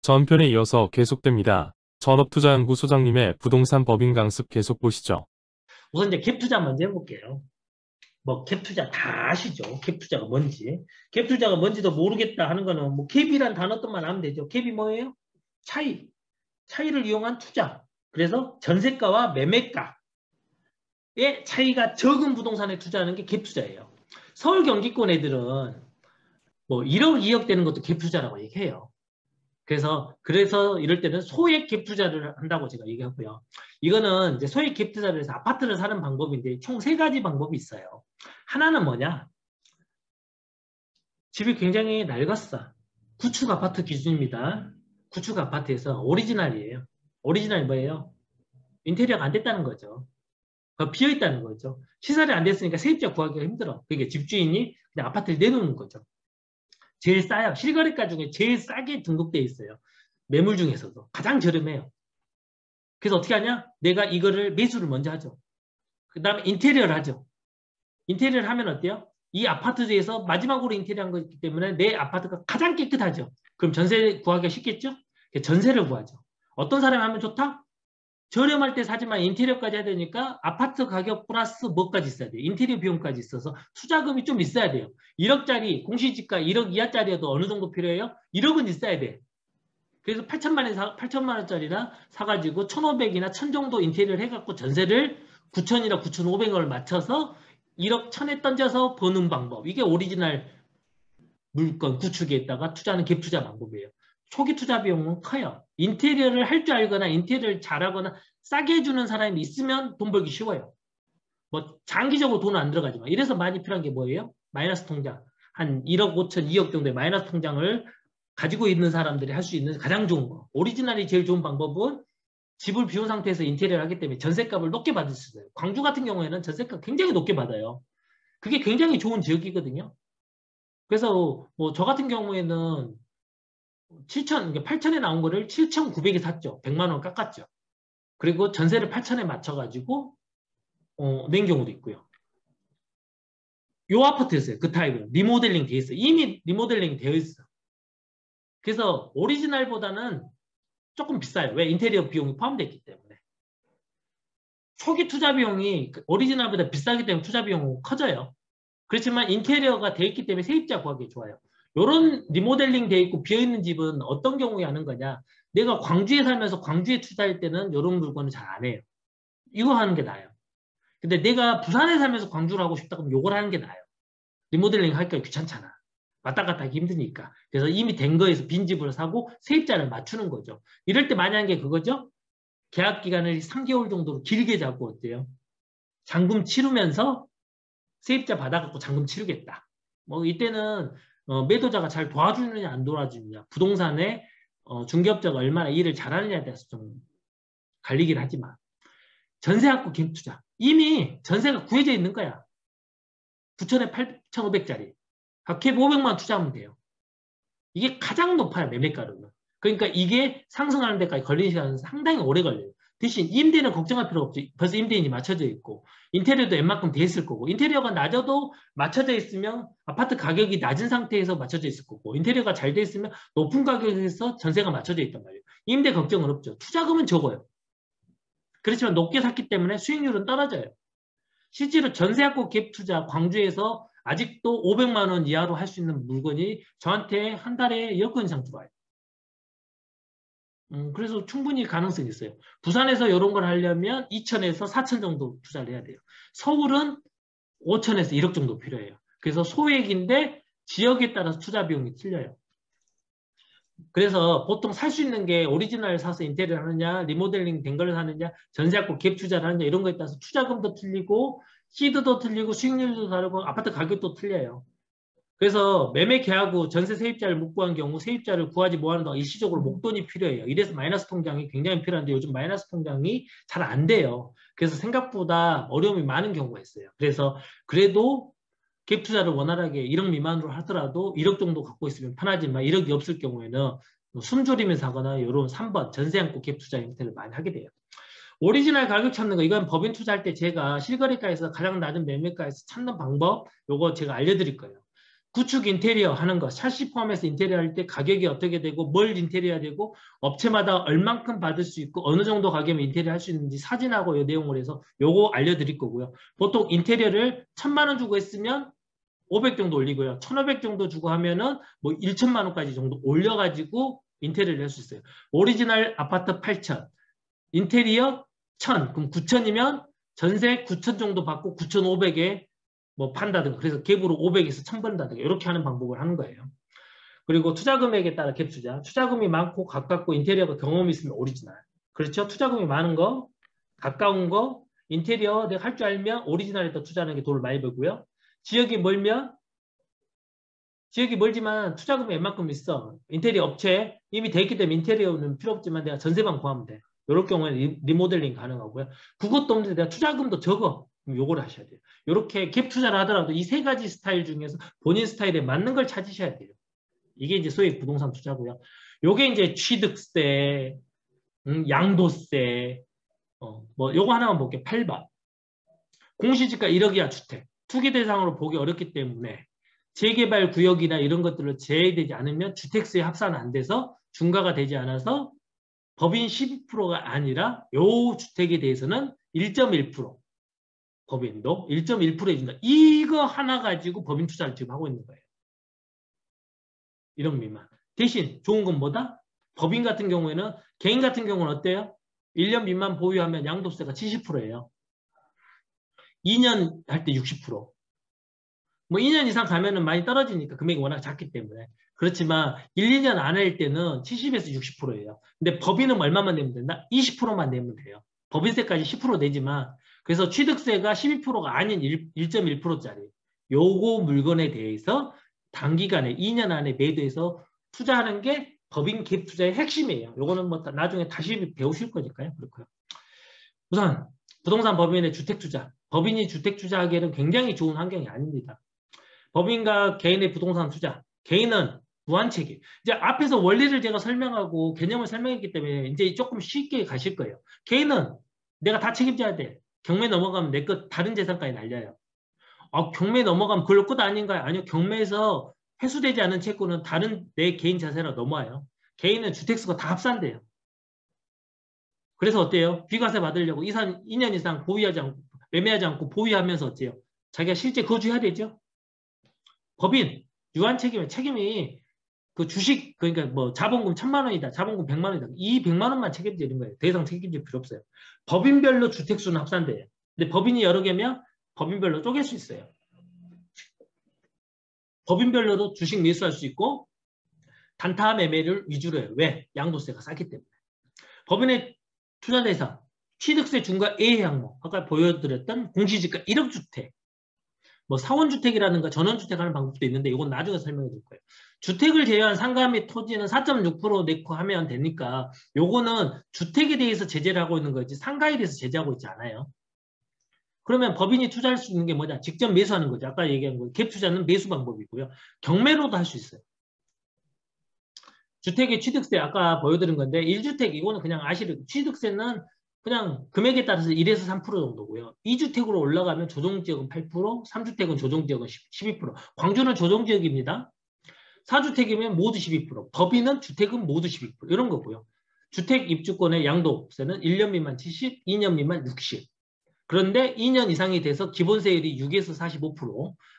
전편에 이어서 계속됩니다. 전업투자연구 소장님의 부동산 법인 강습 계속 보시죠. 우선 이제 갭 투자 먼저 해볼게요. 뭐 갭 투자 다 아시죠? 갭 투자가 뭔지. 갭 투자가 뭔지도 모르겠다 하는 거는 뭐 갭이란 단어 뜻만 하면 되죠. 갭이 뭐예요? 차이. 차이를 이용한 투자. 그래서 전세가와 매매가의 차이가 적은 부동산에 투자하는 게 갭 투자예요. 서울 경기권 애들은 뭐 1억, 2억 되는 것도 갭 투자라고 얘기해요. 그래서 이럴 때는 소액 갭 투자를 한다고 제가 얘기하고요. 이거는 이제 소액 갭 투자를 해서 아파트를 사는 방법인데 총 3가지 방법이 있어요. 하나는 뭐냐? 집이 굉장히 낡았어. 구축 아파트 기준입니다. 구축 아파트에서 오리지널이에요. 오리지널이 뭐예요? 인테리어가 안 됐다는 거죠. 비어 있다는 거죠. 시설이 안 됐으니까 세입자 구하기가 힘들어. 그러니까 집주인이 그냥 아파트를 내놓는 거죠. 제일 싸요. 실거래가 중에 제일 싸게 등록되어 있어요. 매물 중에서도 가장 저렴해요. 그래서 어떻게 하냐? 내가 이거를 매수를 먼저 하죠. 그 다음에 인테리어를 하죠. 인테리어를 하면 어때요? 이 아파트에서 마지막으로 인테리어한 거기 때문에 내 아파트가 가장 깨끗하죠. 그럼 전세 구하기가 쉽겠죠? 전세를 구하죠. 어떤 사람이 하면 좋다? 저렴할 때 사지만 인테리어까지 해야 되니까 아파트 가격 플러스 뭐까지 있어야 돼요. 인테리어 비용까지 있어서 투자금이 좀 있어야 돼요. 1억짜리 공시지가 1억 이하짜리여도 어느 정도 필요해요? 1억은 있어야 돼. 그래서 8천만 원짜리나 사가지고 1,500이나 1,000 정도 인테리어를 해갖고 전세를 9천이나 9,500원을 맞춰서 1억 1,000에 던져서 버는 방법. 이게 오리지널 물건 구축에다가 투자하는 갭 투자 방법이에요. 초기 투자 비용은 커요. 인테리어를 할 줄 알거나 인테리어를 잘하거나 싸게 해주는 사람이 있으면 돈 벌기 쉬워요. 뭐 장기적으로 돈은 안 들어가지만 이래서 많이 필요한 게 뭐예요? 마이너스 통장. 한 1억 5천, 2억 정도의 마이너스 통장을 가지고 있는 사람들이 할 수 있는 가장 좋은 거. 오리지널이 제일 좋은 방법은 집을 비운 상태에서 인테리어를 하기 때문에 전세값을 높게 받을 수 있어요. 광주 같은 경우에는 전세값 굉장히 높게 받아요. 그게 굉장히 좋은 지역이거든요. 그래서 뭐 저 같은 경우에는 8천에 나온 거를 7,900에 샀죠. 100만 원 깎았죠. 그리고 전세를 8천에 맞춰가지고 낸 경우도 있고요. 요 아파트였어요. 그 타입은 리모델링 돼 있어. 이미 리모델링 되어 있어. 그래서 오리지널보다는 조금 비싸요. 왜? 인테리어 비용이 포함되어 있기 때문에. 초기 투자 비용이 오리지널보다 비싸기 때문에 투자 비용은 커져요. 그렇지만 인테리어가 되어 있기 때문에 세입자 구하기 좋아요. 이런 리모델링 되어 있고 비어있는 집은 어떤 경우에 하는 거냐. 내가 광주에 살면서 광주에 투자할 때는 이런 물건을 잘 안 해요. 이거 하는 게 나아요. 근데 내가 부산에 살면서 광주를 하고 싶다 그러면 이걸 하는 게 나아요. 리모델링 하기가 귀찮잖아. 왔다 갔다 하기 힘드니까. 그래서 이미 된 거에서 빈집을 사고 세입자를 맞추는 거죠. 이럴 때 많이 하는 게 그거죠. 계약 기간을 3개월 정도로 길게 잡고 어때요? 잔금 치르면서 세입자 받아갖고 잔금 치르겠다. 뭐 이때는 매도자가 잘 도와주느냐 안 도와주느냐, 부동산에 중개업자가 얼마나 일을 잘하느냐에 대해서 좀 갈리긴 하지만 전세하고 갭 투자. 이미 전세가 구해져 있는 거야. 9천에 8,500짜리. 갭 500만 원 투자하면 돼요. 이게 가장 높아요, 매매가로는. 그러니까 이게 상승하는 데까지 걸리는 시간은 상당히 오래 걸려요. 대신 임대는 걱정할 필요 없죠. 벌써 임대인이 맞춰져 있고 인테리어도 웬만큼 돼 있을 거고 인테리어가 낮아도 맞춰져 있으면 아파트 가격이 낮은 상태에서 맞춰져 있을 거고 인테리어가 잘 돼 있으면 높은 가격에서 전세가 맞춰져 있단 말이에요. 임대 걱정은 없죠. 투자금은 적어요. 그렇지만 높게 샀기 때문에 수익률은 떨어져요. 실제로 전세하고 갭 투자 광주에서 아직도 500만 원 이하로 할 수 있는 물건이 저한테 한 달에 10건 이상 들어와요. 그래서 충분히 가능성이 있어요. 부산에서 이런 걸 하려면 2천에서 4천 정도 투자를 해야 돼요. 서울은 5천에서 1억 정도 필요해요. 그래서 소액인데 지역에 따라서 투자 비용이 틀려요. 그래서 보통 살 수 있는 게 오리지널 사서 인테리어 하느냐, 리모델링 된 걸 사느냐, 전세하고 갭 투자를 하느냐 이런 거에 따라서 투자금도 틀리고 시드도 틀리고 수익률도 다르고 아파트 가격도 틀려요. 그래서 매매 계약 후 전세 세입자를 못 구한 경우 세입자를 구하지 못하는 동안 일시적으로 목돈이 필요해요. 이래서 마이너스 통장이 굉장히 필요한데 요즘 마이너스 통장이 잘 안 돼요. 그래서 생각보다 어려움이 많은 경우가 있어요. 그래서 그래도 갭 투자를 원활하게 1억 미만으로 하더라도 1억 정도 갖고 있으면 편하지만 1억이 없을 경우에는 숨조리면서 하거나 이런 3번 전세 안고 갭 투자 형태를 많이 하게 돼요. 오리지널 가격 찾는 거 이건 법인 투자할 때 제가 실거래가에서 가장 낮은 매매가에서 찾는 방법 요거 제가 알려드릴 거예요. 구축 인테리어 하는 거, 샤시 포함해서 인테리어 할 때 가격이 어떻게 되고 뭘 인테리어 되고 업체마다 얼만큼 받을 수 있고 어느 정도 가격이면 인테리어 할 수 있는지 사진하고 이 내용을 해서 요거 알려드릴 거고요. 보통 인테리어를 1,000만 원 주고 했으면 500 정도 올리고요. 1,500 정도 주고 하면은 뭐 1,000만 원까지 정도 올려가지고 인테리어를 할 수 있어요. 오리지널 아파트 8,000, 인테리어 1,000, 그럼 9,000이면 전세 9,000 정도 받고 9,500에 뭐 판다든가 그래서 갭으로 500에서 1,000 번다든가 이렇게 하는 방법을 하는 거예요. 그리고 투자 금액에 따라 갭 투자. 투자금이 많고 가깝고 인테리어가 경험이 있으면 오리지널. 그렇죠? 투자금이 많은 거, 가까운 거, 인테리어 내가 할 줄 알면 오리지널에다 투자하는 게 돈을 많이 벌고요. 지역이 멀면 지역이 멀지만 투자금이 웬만큼 있어. 인테리어 업체 이미 돼 있기 때문에 인테리어는 필요 없지만 내가 전세만 구하면 돼. 이럴 경우에는 리모델링 가능하고요. 그것도 없는데 내가 투자금도 적어. 그럼 요거를 하셔야 돼요. 이렇게 갭 투자를 하더라도 이 세 가지 스타일 중에서 본인 스타일에 맞는 걸 찾으셔야 돼요. 이게 이제 소위 부동산 투자고요. 요게 이제 취득세, 양도세, 뭐 요거 하나만 볼게요. 8번. 공시지가 1억 이하 주택. 투기 대상으로 보기 어렵기 때문에 재개발 구역이나 이런 것들로 제외되지 않으면 주택수에 합산 안 돼서 중과가 되지 않아서 법인 12%가 아니라 요 주택에 대해서는 1.1% 법인도 1.1% 해준다. 이거 하나 가지고 법인 투자를 지금 하고 있는 거예요. 1억 미만. 대신 좋은 건 뭐다? 법인 같은 경우에는 개인 같은 경우는 어때요? 1년 미만 보유하면 양도세가 70%예요. 2년 할 때 60%. 뭐 2년 이상 가면은 많이 떨어지니까 금액이 워낙 작기 때문에. 그렇지만 1, 2년 안 할 때는 70에서 60%예요. 근데 법인은 얼마만 내면 된다? 20%만 내면 돼요. 법인세까지 10% 내지만 그래서 취득세가 12%가 아닌 1.1%짜리 요거 물건에 대해서 단기간에 2년 안에 매도해서 투자하는 게 법인 갭 투자의 핵심이에요. 요거는 뭐 나중에 다시 배우실 거니까요. 그렇고요. 우선 부동산 법인의 주택 투자. 법인이 주택 투자하기에는 굉장히 좋은 환경이 아닙니다. 법인과 개인의 부동산 투자. 개인은 무한 책임. 이제 앞에서 원리를 제가 설명하고 개념을 설명했기 때문에 이제 조금 쉽게 가실 거예요. 개인은 내가 다 책임져야 돼. 경매 넘어가면 내 것 다른 재산까지 날려요. 경매 넘어가면 그걸로 끝 아닌가요? 아니요. 경매에서 회수되지 않은 채권은 다른 내 개인 자산으로 넘어와요. 개인은 주택수가 다 합산돼요. 그래서 어때요? 비과세 받으려고 2년 이상 보유하지 않고 매매하지 않고 보유하면서 어때요? 자기가 실제 거주해야 되죠? 법인 유한 책임이 그 주식 그러니까 뭐 자본금 1,000만 원이다. 자본금 100만 원이다. 이 100만 원만 책임지는 거예요. 더 이상 책임질 필요 없어요. 법인별로 주택수는 합산돼요. 근데 법인이 여러 개면 법인별로 쪼갤 수 있어요. 법인별로도 주식 매수할 수 있고 단타 매매를 위주로 해요. 왜? 양도세가 싸기 때문에. 법인의 투자 대상, 취득세 중과 예외 항목, 아까 보여드렸던 공시지가 1억 주택, 뭐 사원주택이라든가 전원주택 하는 방법도 있는데 이건 나중에 설명해 드릴 거예요. 주택을 제외한 상가 및 토지는 4.6% 내고 하면 되니까 요거는 주택에 대해서 제재를 하고 있는 거지 상가에 대해서 제재하고 있지 않아요. 그러면 법인이 투자할 수 있는 게 뭐냐? 직접 매수하는 거죠. 아까 얘기한 거. 갭 투자는 매수 방법이고요. 경매로도 할 수 있어요. 주택의 취득세 아까 보여드린 건데 1주택 이거는 그냥 아시는 취득세는 그냥 금액에 따라서 1에서 3% 정도고요. 2주택으로 올라가면 조정지역은 8%, 3주택은 조정지역은 12%. 광주는 조정지역입니다. 4주택이면 모두 12%, 법인은 주택은 모두 12% 이런 거고요. 주택 입주권의 양도세는 1년 미만 70, 2년 미만 60. 그런데 2년 이상이 돼서 기본세율이 6에서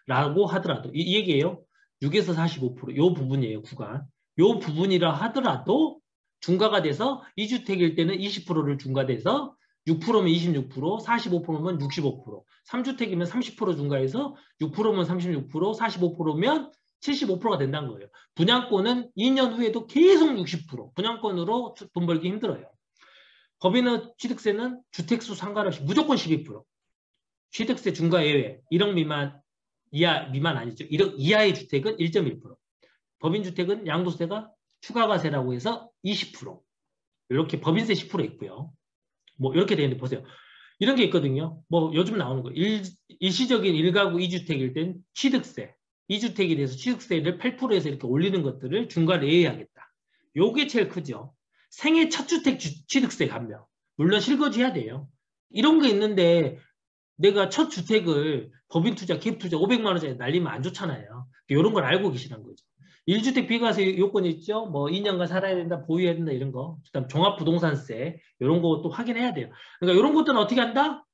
45%라고 하더라도 이 얘기예요. 6에서 45%. 요 부분이에요. 구간. 요 부분이라 하더라도 중과가 돼서 2주택일 때는 20%를 중과돼서 6%면 26%, 45%면 65%, 3주택이면 30% 중과해서 6%면 36%, 45%면 75%가 된다는 거예요. 분양권은 2년 후에도 계속 60%. 분양권으로 돈 벌기 힘들어요. 법인의 취득세는 주택수 상관없이 무조건 12%. 취득세 중과 예외. 1억 미만 미만 아니죠. 1억 이하의 주택은 1.1%. 법인주택은 양도세가 추가과세라고 해서 20%. 이렇게 법인세 10% 있고요. 뭐 이렇게 되는데 보세요. 이런 게 있거든요. 뭐 요즘 나오는 거. 일시적인 1가구 2주택일 땐 취득세. 2주택에 대해서 취득세를 8%에서 이렇게 올리는 것들을 중과를 예외하겠다. 요게 제일 크죠. 생애 첫 주택 취득세 감면. 물론 실거주해야 돼요. 이런 게 있는데 내가 첫 주택을 법인 투자, 기업 투자 500만 원짜리 날리면 안 좋잖아요. 이런 걸 알고 계시는 거죠. 1주택 비과세 요건이 있죠. 뭐 2년간 살아야 된다, 보유해야 된다 이런 거. 그다음 종합부동산세 이런 것도 확인해야 돼요. 그러니까 이런 것들은 어떻게 한다?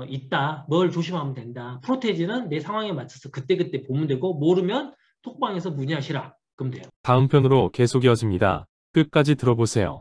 있다. 뭘 조심하면 된다. 프로테이지는 내 상황에 맞춰서 그때그때 보면 되고 모르면 톡방에서 문의하시라. 그럼 돼요. 다음 편으로 계속 이어집니다. 끝까지 들어보세요.